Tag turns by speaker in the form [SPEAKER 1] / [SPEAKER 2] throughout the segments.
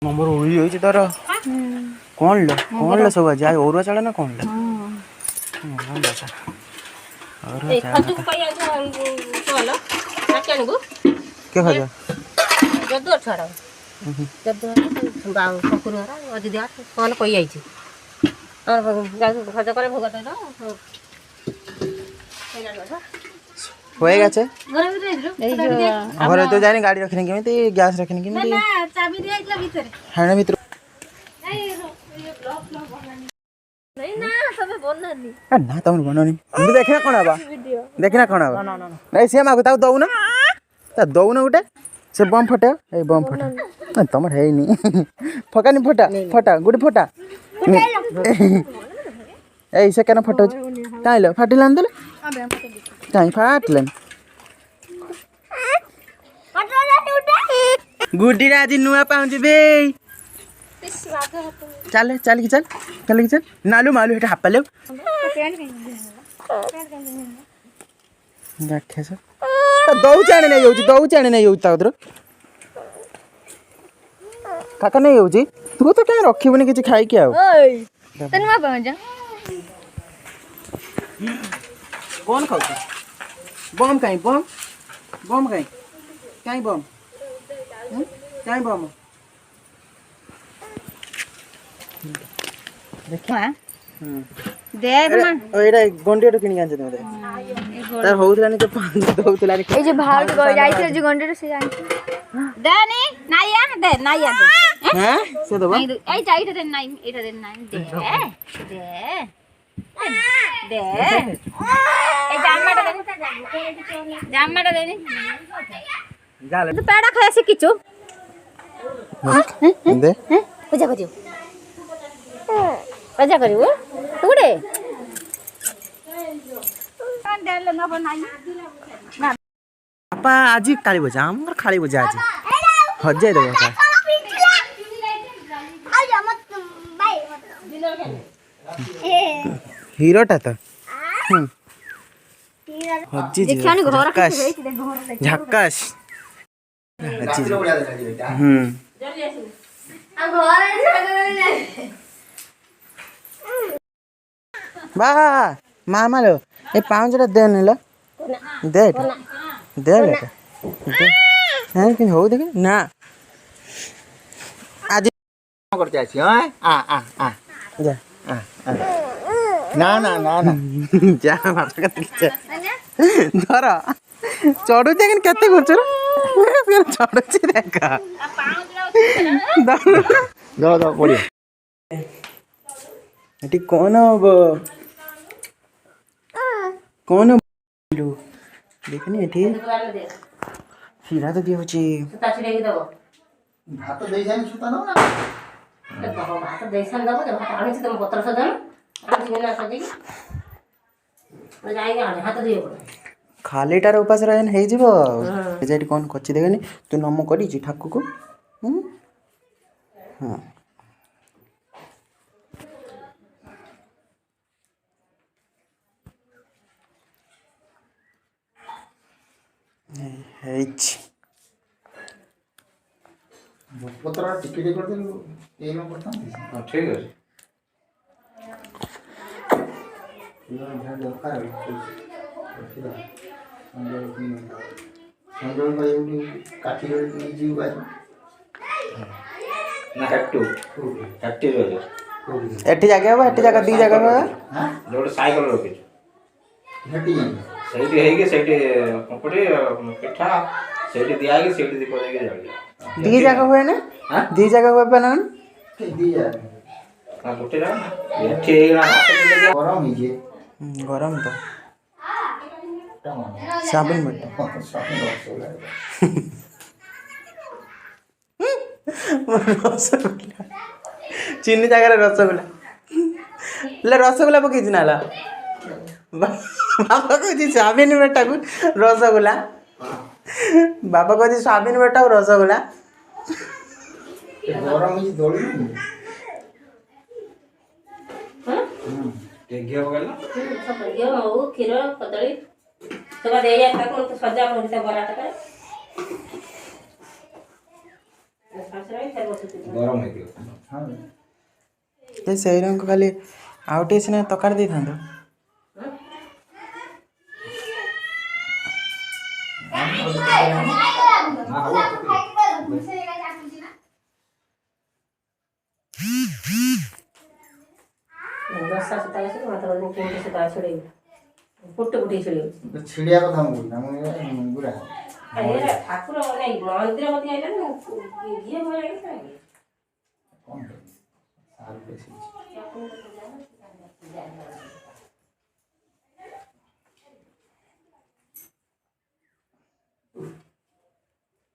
[SPEAKER 1] Number उड़ी होई तोर कौन लो सब आज ओरुआ चाड़ा ना कौन लो क्या खाजा
[SPEAKER 2] जदुआ छड़ा जदुआ सकुर अजिद कौन कही आई खर्च करे भोग
[SPEAKER 1] होए गए घर तो जानी गाड़ी रखने केमी गैस रखने केमी हाणे भीतर ना तुम बननी देखना कौन हवा देखना कौन हवा नहीं सी मागू ताऊ दौन दौन गोटे से बम फटे ए बम फटा तुम है फकानी फटा फटा गोटे फटा ए से क्या फटो कहीं फाटिला कहीं फाटल गुड्डी आज नुआ पाँच बे चल चल की चल चल की चल नालू मालू हेटा हापा ले देखे दौ चाणे नहीं होउची दौ चाणे नहीं होउची तादर काका नहीं होउची तू तो क्या रखिबनी किछि खाई के आ
[SPEAKER 3] तन मा पहुंच जा
[SPEAKER 1] कौन खाउची बम काई बम काई बम काई बम
[SPEAKER 3] देखा दे
[SPEAKER 1] एटा गंडेटा किनि आनछ तमे तार होउतलानी के पांच होउतला रे
[SPEAKER 3] ए जे भाव को जाई जे गंडेटा से जाई दे नी नाइया दे नाइया दे
[SPEAKER 1] हैं से दबा
[SPEAKER 3] ए जाई दे नाइ एटा दे नाइ दे दे दे ए जामाटा दे नी
[SPEAKER 1] जा ले
[SPEAKER 3] तू पेड़ा खाया से किचो
[SPEAKER 1] दे
[SPEAKER 3] पूजा करियो पूजा करियो तुडे देले न बनाई
[SPEAKER 1] पापा आज काली बजा हमर खाली बजा आज हजे दे पापा हीरोटा तो हजी
[SPEAKER 3] देखिया नि घर
[SPEAKER 1] झक्कास झक्कास हजी बा मामा लो ए पाँचटा दे नीला दे दे बेटा दे हैं कि हो देखे ना आज करते आछि हां आ जा ना ना ना ना जा माता का धर चढ़ू जे केते करछ रे चढ़ू जे देखा दो दो पड़ी एटी कौन अब कौन देखनी एटी सीधा तो दियो छी
[SPEAKER 2] भात दे जानी सुता न ना भात दे सान दबो भात आनी तुम पत्र सजन आज बिना सजी जाएगा हाथ दियो
[SPEAKER 1] खालीटार उपास रहन हे जीवो जेटी कौन कच्ची देगनी तू नमो करी छी ठाकू को हां हेच
[SPEAKER 4] पत्र टिकेट कर दे ए में पड़ता हां ठीक है ये ध्यान दरकार है संजय भाई उठी काठी रे जीव बाज ना काटी रे
[SPEAKER 1] एठी जगह बा एठी जगह दी जगह बा
[SPEAKER 4] हां
[SPEAKER 5] जोड़ साइकिल रोके
[SPEAKER 4] हटी
[SPEAKER 5] ସେଇଠି ହେଇକି ସେଇଠି ପକୁଡ଼ି ପିଠା ସେଇଠି ଦିଆହେଇକି ସେଇଠି ଦୀପ ଦେଇକି ଜଳିଲା
[SPEAKER 1] दी जगह हुए ना दी जगह हुए बना
[SPEAKER 4] दी जा
[SPEAKER 5] ଗୋଟେ ଜାଗା ଏଠି ହେଇଗଲା
[SPEAKER 4] गरम ही जे
[SPEAKER 1] गरम तो साबुन में रसगुल्ला चीनी जगह रसगुल्ला ले रसगुल्ला पकई नाला बाबा कह स्वाबीन बेटा को रसगुल्ला बाबा कह स्वाबीन बेटा को रसगुल्ला
[SPEAKER 4] गरम ही दौड़ी
[SPEAKER 5] घିଅ ପକେଇଲା
[SPEAKER 2] ଘିଅ ମହୁ କ୍ଷୀର କଦଳୀ ସବୁ ଦେଇଯାଏ ତାକୁ ସଜା କରିଥା ବରା ତରକାରୀ
[SPEAKER 5] ଗରମ ହେଇଥିବ।
[SPEAKER 4] ହଁ
[SPEAKER 1] ଯେ ସେଇ ରଙ୍ଗ ଖାଲି ଆଉ ଟିକେ ସିନା ତରକାରୀ ଦେଇଥାନ୍ତୁ।
[SPEAKER 2] ଦଶା ସୂତା ଅଛି ମାତ୍ର କେମିତି ସୂତା ଛିଡ଼େଇ ପୁଟ ପୁଟି ଛିଡ଼େଇ
[SPEAKER 4] ଛିଡ଼ିଆ କଥା ମୁଁ କହୁଛି ଗୁରା
[SPEAKER 2] ଠାକୁର ନାଇଁ ମନ୍ଦିର ମତେ ଆଇଲା ନା ଘିଅ ଭୟ ଲାଗେ
[SPEAKER 4] କ'ଣ ସାରୁ ବେଶୀ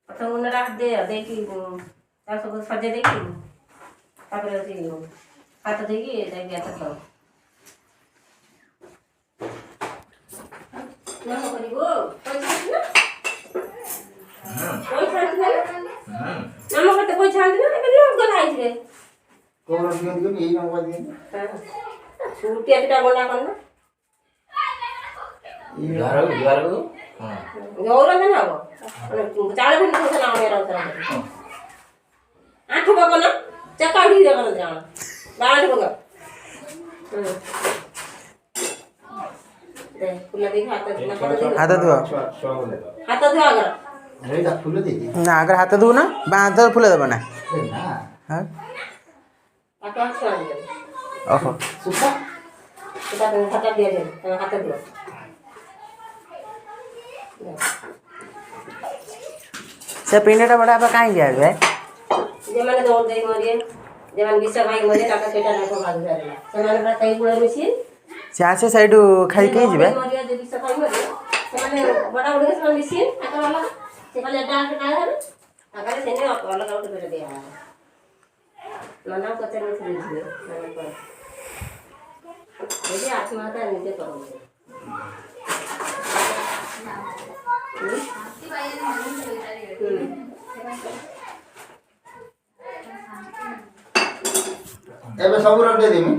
[SPEAKER 2] ଅଠ ମୁଣ୍ଡଟା ଦେଇକି ତାର ସବୁ ସଜେଇ ଦେଇକି ତାପରେ ହେଉଛି ହାତ ଦେଇକି ଯାଇକି ହାତ ଖାଉ ନାମ କରିବୁ ପଇସା ନାମ କେତେ ପଇସା ଆଣିଥିଲେ ନା କେତେ ଗଲା ହେଇଥିଲେ
[SPEAKER 4] କେଉଁ ରଙ୍ଗ ଦିଅନ୍ତି ଏଇ ରଙ୍ଗ ଦିଅନ୍ତି
[SPEAKER 2] ଛୁଟିଆ ପିଠା ବନା କର ନା
[SPEAKER 5] ଜୁଆରକୁ
[SPEAKER 2] ଗୌରବ ନା ହବ ଚାଳ ବି ପଇସା ନା ଆଣିବାର ଆଣ୍ଠୁ ପକ ନା ଚକା ଉଠି ଦେବ ନା ଜାଣ ବାଆଣ୍ଠୁ ପକ ଫୁଲ ଦେଇକି ହାତ ଧୁଆ
[SPEAKER 1] ହାତ ଧୁଅ
[SPEAKER 2] ହାତ ଧୁଆ ଆଗର
[SPEAKER 4] ଏଇଟା ଫୁଲ ଦେଇଛି
[SPEAKER 1] ନା ଆଗରେ ହାତ ଧୁଅ ନା ବା ହାତ ଫୁଲ ଦେବ ନା
[SPEAKER 4] ନା
[SPEAKER 1] ହଁ
[SPEAKER 2] ତାକୁ ହାତ ଆଣିଦେବେ
[SPEAKER 1] ଓହୋ
[SPEAKER 4] ସୁତା
[SPEAKER 2] ସେଟା ହାତ ଦିଆଯାଏ ତମେ ହାତ ଦିଅ
[SPEAKER 1] ସେ ପିଣ୍ଡଟା ବड़ा ବାପା କାହିଁ ଦିଆଯାଏ
[SPEAKER 2] ଯେମାନେ ଦୌଡ଼ ଦେଇ ମରିଏ ଯେମାନେ ବିଷ ଖାଇ ମରିଏ ତାଙ୍କ ସେଇଟା ଲୋକ ଭାଗ ଧରିଲା ସେମାନେ ପୁରା ସେଇ ଗୁଣ ମିଶି
[SPEAKER 1] ସେ ଆସେ ସେଇଠୁ ଖାଇକି ଯିବେ
[SPEAKER 2] ମରିଏ ଯେ ବିଷ ଖାଇ ମରିଏ ସେମାନେ ବଡ଼ା ବୁଢ଼ୀ ସେମାନେ ମିଶି ତାଙ୍କ ଅଲଗା ସେ କହିଲେ ଏଟା ଆଣ୍ଠୁ କାଳେ ହେବେ ତାଙ୍କର ସେନେ ଅଲଗା ଗୋଟେ ପେଟ ଦିଆହେବ ନନା ପଚାରି ବୁଝିବେ ନନା କହ ଏଠି ଆତ୍ମହତ୍ୟା ନିଜେ କରନ୍ତି
[SPEAKER 4] ଏବେ ସବୁ ରଖ ଦେମି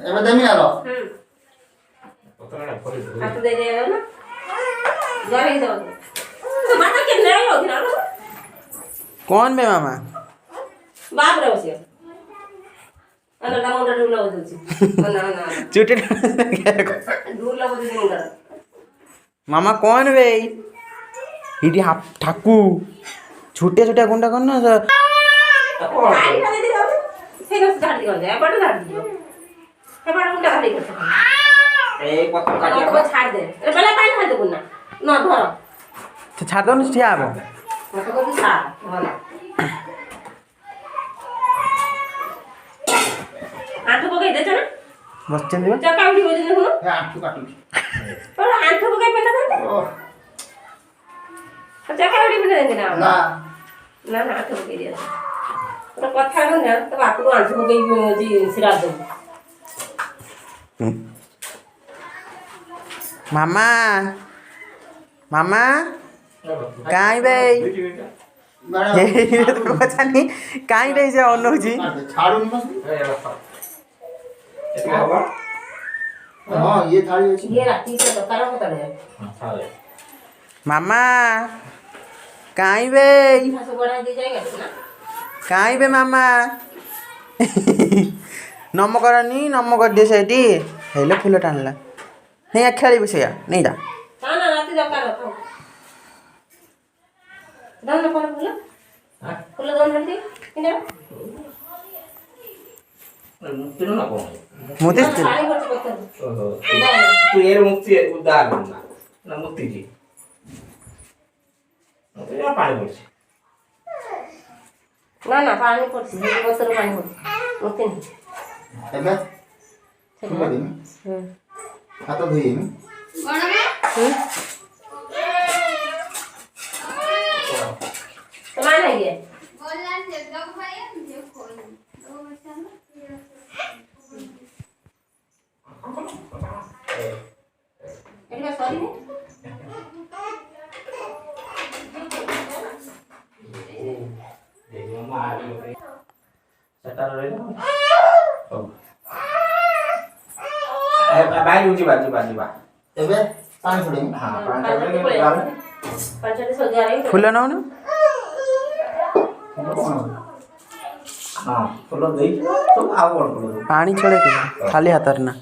[SPEAKER 4] ଏବେ ଦେମି ନା ର
[SPEAKER 2] ହାତ ଦେଇଦେବେ ନା ଜର ହେଇଯିବ ମାଥା କେତେ ନେଇ ହୋଉଥିଲା
[SPEAKER 1] कौन बे मामा
[SPEAKER 2] बाप रे बसियो अन ता मुंडा डुला बदुची ना ना
[SPEAKER 1] चुटे
[SPEAKER 2] डुला बदुची मुंडा
[SPEAKER 1] मामा कौन बे इटी ठाकू छोटे छोटे गुंडा कौन ना सर
[SPEAKER 2] आई खाली दे से गस झाड़ी कर दे बड़ झाड़ी दियो हे बड़ मुंडा झाड़ी कर
[SPEAKER 5] ए पत्ता काटी
[SPEAKER 2] तो छाड़ दे ए पहले पानी खाई दे बुना न धर
[SPEAKER 1] तो छाड़ दो ना ठिया आबो
[SPEAKER 2] मत को सा भला आंठू पकाई दे चना
[SPEAKER 1] बस चल दिबा
[SPEAKER 2] चका उठी बोझ देखो
[SPEAKER 4] ଏ ଆଣ୍ଠୁ କାଟୁଛି
[SPEAKER 2] और आंठू पकाई पेटा दे चका उठी पेटा दे ना
[SPEAKER 4] ନା
[SPEAKER 2] ना ना आंठू पकाई दे तो कथा न ना तो बापू को आंठू पकाई जी सिरा दे
[SPEAKER 1] मामा मामा काई बे
[SPEAKER 4] ମାନେ
[SPEAKER 1] तो पता नहीं काई रे जे ଅନଉଛି
[SPEAKER 4] ଛାଡୁନି ବସ
[SPEAKER 5] ଏତିକି ହବ
[SPEAKER 4] ହଁ ଇଏ ଥାଳି ଅଛି
[SPEAKER 2] ये राती से दरकार होता है
[SPEAKER 5] ଥାଳେ
[SPEAKER 1] मामा काई बे
[SPEAKER 2] सब बड़ा दे जाएगा ना
[SPEAKER 1] काई बे मामा नम करनी नम कर दे सेठी हेले फुल टाणला नहीं खेली बसया नहीं जा
[SPEAKER 2] ना ना राती दरकार होता दाम ना कोन फुल
[SPEAKER 5] हां
[SPEAKER 2] फुल दाम हंदी किने
[SPEAKER 5] मुक्ति ना कोण
[SPEAKER 1] मोदी
[SPEAKER 2] पानी खर्च करते
[SPEAKER 5] ओहो
[SPEAKER 2] ना
[SPEAKER 5] तू ये मुक्ती उदार ना मुक्ती जी मुक्ती ना पाणी पडছে
[SPEAKER 2] ना ना पानी पड़सी ये बसर पानी हो मत नहीं
[SPEAKER 4] ଏବେ ଫୁଲ ଦେମି ହାତ ଧୋଇମି
[SPEAKER 2] तो मान है ये एटा सॉरी है
[SPEAKER 5] ସେଟାରେ ରହିଲା ହଉ ଏ ବାଇ ଯିବା ଯିବା ଯିବା
[SPEAKER 4] ଏବେ ପାଣି ଛଡେମି
[SPEAKER 5] ହଁ ପାଣି
[SPEAKER 2] ପାଞ୍ଚଟି ସଜା ରହି
[SPEAKER 1] ଫୁଲ ନଉନ
[SPEAKER 5] ହଁ ଫୁଲ ଦେଇ ସବୁ ଆଉ କଣ କରିବୁ?
[SPEAKER 1] ପାଣି ଛଡ଼େଇ ଖାଲି ହାତରେ ନା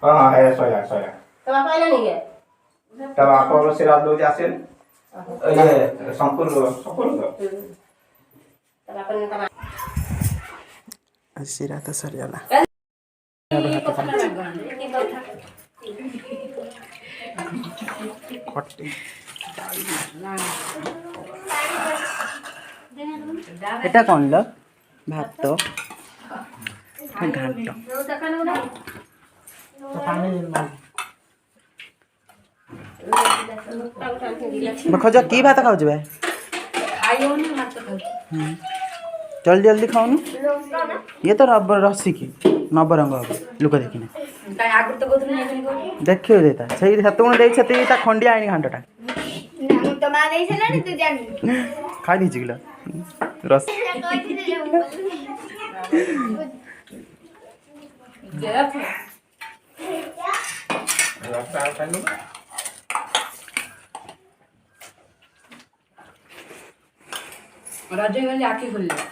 [SPEAKER 5] ହଁ ହେ ସଇଲା ସଇଲା
[SPEAKER 2] ତ ବାପା ଆଇଲାନି କି?
[SPEAKER 5] ତା ବାପ ଶ୍ରାଦ୍ଧ ଦଉଛି ଆସିବେ ସମ୍ପୂର୍ଣ୍ଣ
[SPEAKER 1] ଶିରା ତ ସରିଗଲା এটা କଣ ଲ ଭାତ ଘାଣ୍ଟ ଖୋଜ କି ଭାତ ଖାଉଛୁ ଭାଇ ଜଲ୍ଦି ଜଲ୍ଦି ଖାଉନୁ ଇଏ ତ ରସିକି ନବରଙ୍ଗ ହବ ଲୋକ ଦେଖିନା ଦେଖିବୁ ଦେତା ସେଇ ସେତେବେଳେ ଦେଇ ସେତିକି ତା ଖଣ୍ଡିଆ ଆଇନି ଘାଣ୍ଟଟା ଖାଇ ଦେଇଛି କିଲୋ ରସ
[SPEAKER 6] ରଜ ଗଲେ ଆଖି ଖୋଲିଲେ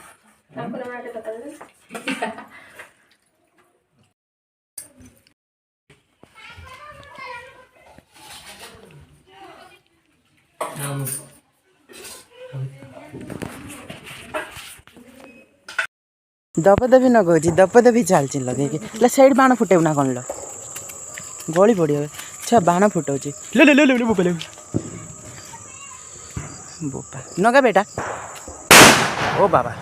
[SPEAKER 1] ଦପଦବି ନଗଉଛି ଦପଦବି ଚାଲିଛି ଲଗେଇକି ହେଲେ ସେଇଠି ବାଣ ଫୁଟେଇବୁ ନା କ'ଣ ଲ ଗଳି ପଡ଼ିବ ଛା ବାଣ ଫୁଟଉଛି ବୋପା ନଗା ବେଟା ଓ ବାବା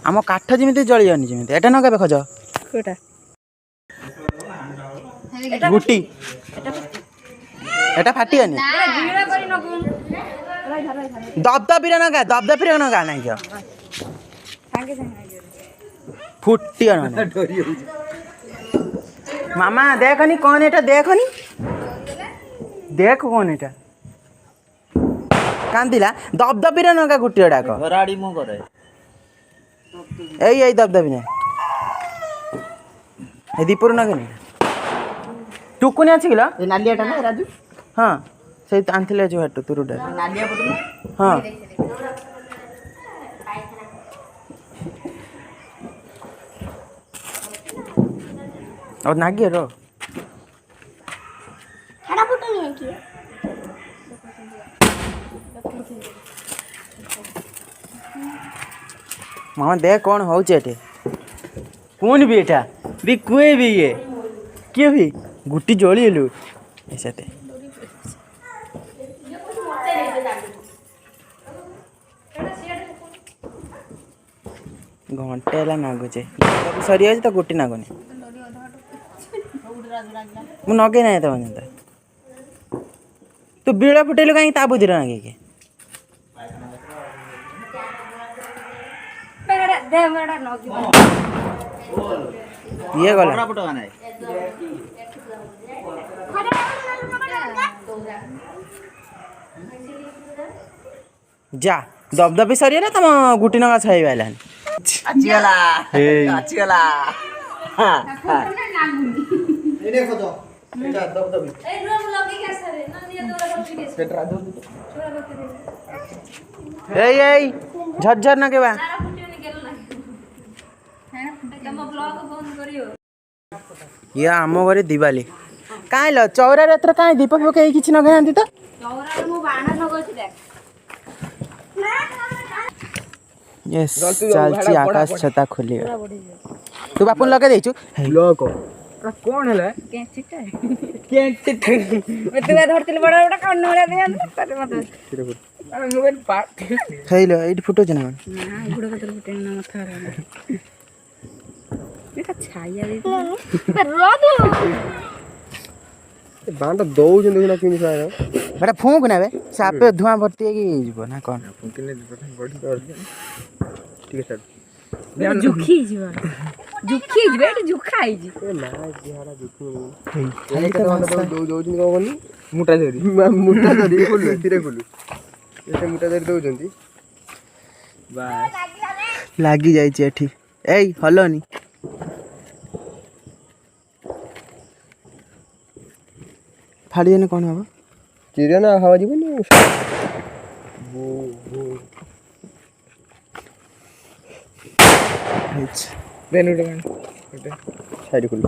[SPEAKER 1] ଆମ କାଠ ଯେମିତି ଜଳିବନି ଯେମିତି ଏଟା ନଗାବେ ଖୋଜ ଗୁଟି ଏଟା ଫାଟିବନି ଦବଦବିରେ ନଗା ନାଇଁ କିଅ फुटी मामा देखनी कौन एटा देखनी देख कौन एटा कांदिला दबदबी रे नगा गुटी डाक
[SPEAKER 4] घराड़ी मु करे
[SPEAKER 1] एई दबदबी ने ए दीपुर नगनी टुकुनी अछि किला
[SPEAKER 4] ए नालियाटा ना राजू
[SPEAKER 1] हां से आनथिले जो हटू तुरुडा
[SPEAKER 4] नालिया पटू
[SPEAKER 1] हां और नागिए रो
[SPEAKER 3] खड़ा फोटो नहीं है कि
[SPEAKER 1] मामा देख कौन हो चेटे कौन भी एटा भी कोई भी ये क्यों भी गुट्टी जोड़ी लू ऐसे ते घंटे ला नागुचे सरी आज तो गुट्टी नागुनी मु नगे ना तो मनता तू बीड़ा फुटेलु कहीं ता बुद्धि नागे के ये गला
[SPEAKER 4] पटो ना
[SPEAKER 1] जा दबदबी सरी तुम गुटी नगा छाई आइलान
[SPEAKER 4] आचिगला हां हां ए देखो तो एटा दबदबी ए रूम लगे के सरे ना निया दोरा करके सेट राजू
[SPEAKER 1] ए झरझर ना के बा ये आम घरे दिवाली काहे ल चौरा रात्र काहे दीप पके किछि न गयांती त
[SPEAKER 3] चौरा मु बाण लगोछि देख
[SPEAKER 1] यस चलची आकाश छता खोली तू बापुन लगे देछु लोक कौन है
[SPEAKER 6] केंटिटा
[SPEAKER 1] केंट
[SPEAKER 6] मैं तू धरतिल बड़ा बड़ा कौन नोरा दे तते मत मोबाइल पार्ट
[SPEAKER 1] खैलो एडी फोटो जना
[SPEAKER 6] ना गुड़ कतर फुटे ना मथा रे एटा छाया दे रोदू
[SPEAKER 1] बांड दौ जन देखना किनि सारा बड़ा फूंक ना बे सापे धुआं भर्ती है कि जीव ना कोन
[SPEAKER 4] फुंकिने बड़ी कर ठीक है सर
[SPEAKER 6] जुखी जीवा जुखी जीवा एटा जुखाई जी
[SPEAKER 4] ए ना जिहारा दुखु ए के दौ दौ जन कोनी मुटा धरी खोलु धीरे खोलु एते मुटा धरी दौ जंती बस
[SPEAKER 1] लागी जाई छी एठी एई हलोनी फाड़ीने कौन हम
[SPEAKER 4] चिड़िया ना हवा जीवनी
[SPEAKER 6] देन उठे
[SPEAKER 4] साइड खोल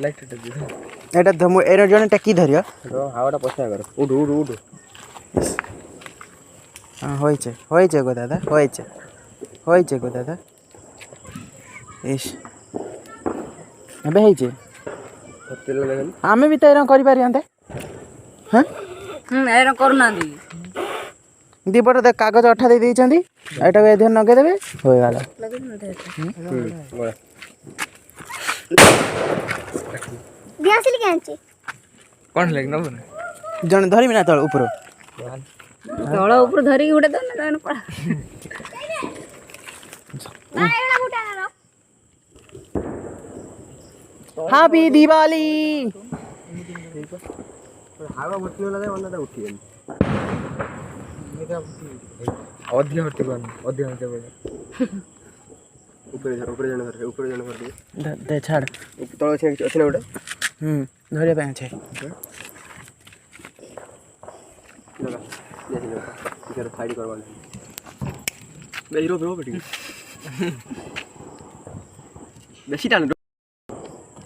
[SPEAKER 6] लाइट टे दे
[SPEAKER 1] एटा धमु एरा जने टेकी धरियो
[SPEAKER 4] हावाटा पछा कर उठ उठ उठ
[SPEAKER 1] हां होइचे गो दादा होइचे गो दादा इस अबे होइचे
[SPEAKER 4] तेल लगन
[SPEAKER 1] आमे भी तैरा करि पारि हंते हां
[SPEAKER 6] एरा करना दी
[SPEAKER 1] दीपट दे कागज अठा दे देइचंदी एटा को एधर नगे देबे होय गाला
[SPEAKER 3] दियासिल केंचे
[SPEAKER 6] कौन लेग ना बने
[SPEAKER 1] जन धरि बिना तळ ऊपर
[SPEAKER 6] तळ ऊपर धरी उठे तो ना पड़ा
[SPEAKER 3] ना एड़ा फुटा ना
[SPEAKER 1] हैप्पी दिवाली
[SPEAKER 4] हावा उठने लगे वरना उठी गई
[SPEAKER 6] अधिक हटे बन अधिक हटे बन
[SPEAKER 4] ऊपर जण कर
[SPEAKER 1] दे छाड़
[SPEAKER 4] तळ अछि ना ओटा
[SPEAKER 1] धरे पे छै
[SPEAKER 4] लगा ये इधर साइड करवा ले हीरो ब्रो बेटी बेसी टान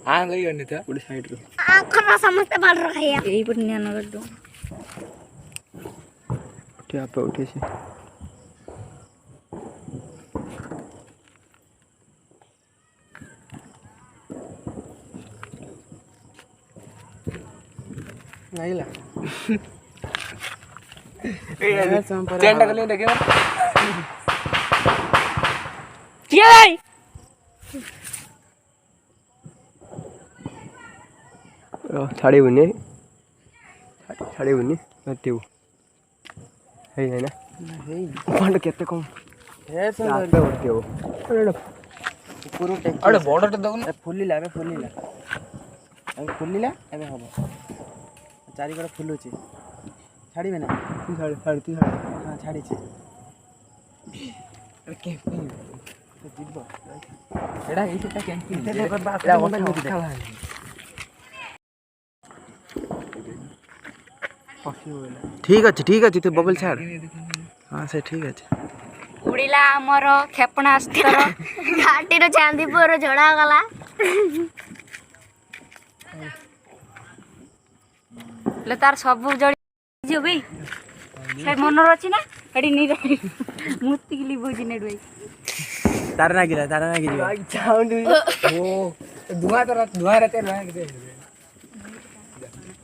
[SPEAKER 6] हां गई करने था
[SPEAKER 4] पूरी साइड को
[SPEAKER 3] आखरा समझते बाल रखा है
[SPEAKER 6] यही पर न्यान कर दो
[SPEAKER 4] उठे आप उठे से
[SPEAKER 1] आइला
[SPEAKER 6] चेंडा कर ले देखे क्या भाई
[SPEAKER 4] छाड़ी बुनी मते है ना फंड केते कम
[SPEAKER 1] हे
[SPEAKER 4] आते उठते हो
[SPEAKER 1] ऊपर टेक
[SPEAKER 6] अरे बॉर्डर तो दो
[SPEAKER 1] फुलिला अब फुलिला एबे हबो चारि कड़ फुलुची छाड़ीबे ना
[SPEAKER 4] तू छाड़
[SPEAKER 1] हां छाड़ी छे
[SPEAKER 6] अरे कैंपिंग
[SPEAKER 1] तो जिबो
[SPEAKER 6] एडा एटा कैंपिंग
[SPEAKER 1] एटा बात ठीक अच्छे तू बबल छाड़ हाँ से ठीक अच्छे
[SPEAKER 3] उड़िला हमर क्षेपणास्त्र घाटीर चांदीपुर झड़ा गला ले तार सब जड़ी जो भाई से मनर अछि ना एडी नि मूर्ति के लिबो जिने भाई
[SPEAKER 1] तार ना गिरा
[SPEAKER 4] साउंड
[SPEAKER 6] ओ धुआं रहते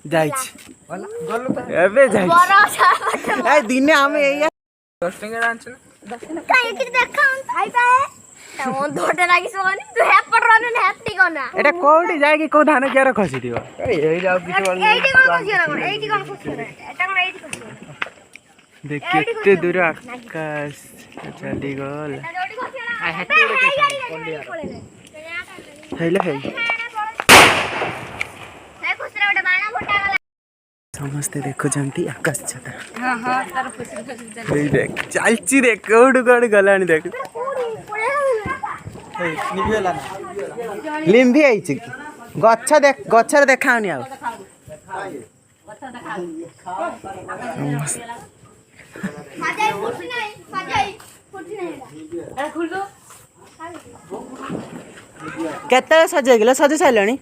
[SPEAKER 1] जाइछ
[SPEAKER 6] वाला गल्लो तो
[SPEAKER 1] एबे जाइछ
[SPEAKER 3] बड़ा
[SPEAKER 1] ए दिने हमें एया
[SPEAKER 6] 10 टका आनछ ना
[SPEAKER 3] काई कि देखाउन भाई पाए तो दोटे लागी सोनी तू हेपड़ रहने हेपटी कोना
[SPEAKER 1] एटा कोडी जाय कि को धान केरा खसी दियो
[SPEAKER 4] यही जाओ किसी वाला
[SPEAKER 3] एटी कोन खुशी ना एटी कोन खुशी ना एटा कोन एटी खुशी
[SPEAKER 1] देख कितने दूर आकाश चली गल हेले हे समस्ते देखो जानती आकाश छता
[SPEAKER 6] हां हां तार खुशी
[SPEAKER 1] हे देख चलची रे कोड कोड गलानी देख लिंबी आइछ गच्छ देख गच्छर देखाउनी आ
[SPEAKER 3] साजाई फुटी नहीं ए खुल दो
[SPEAKER 1] केते सजे गेले सजे साइलानी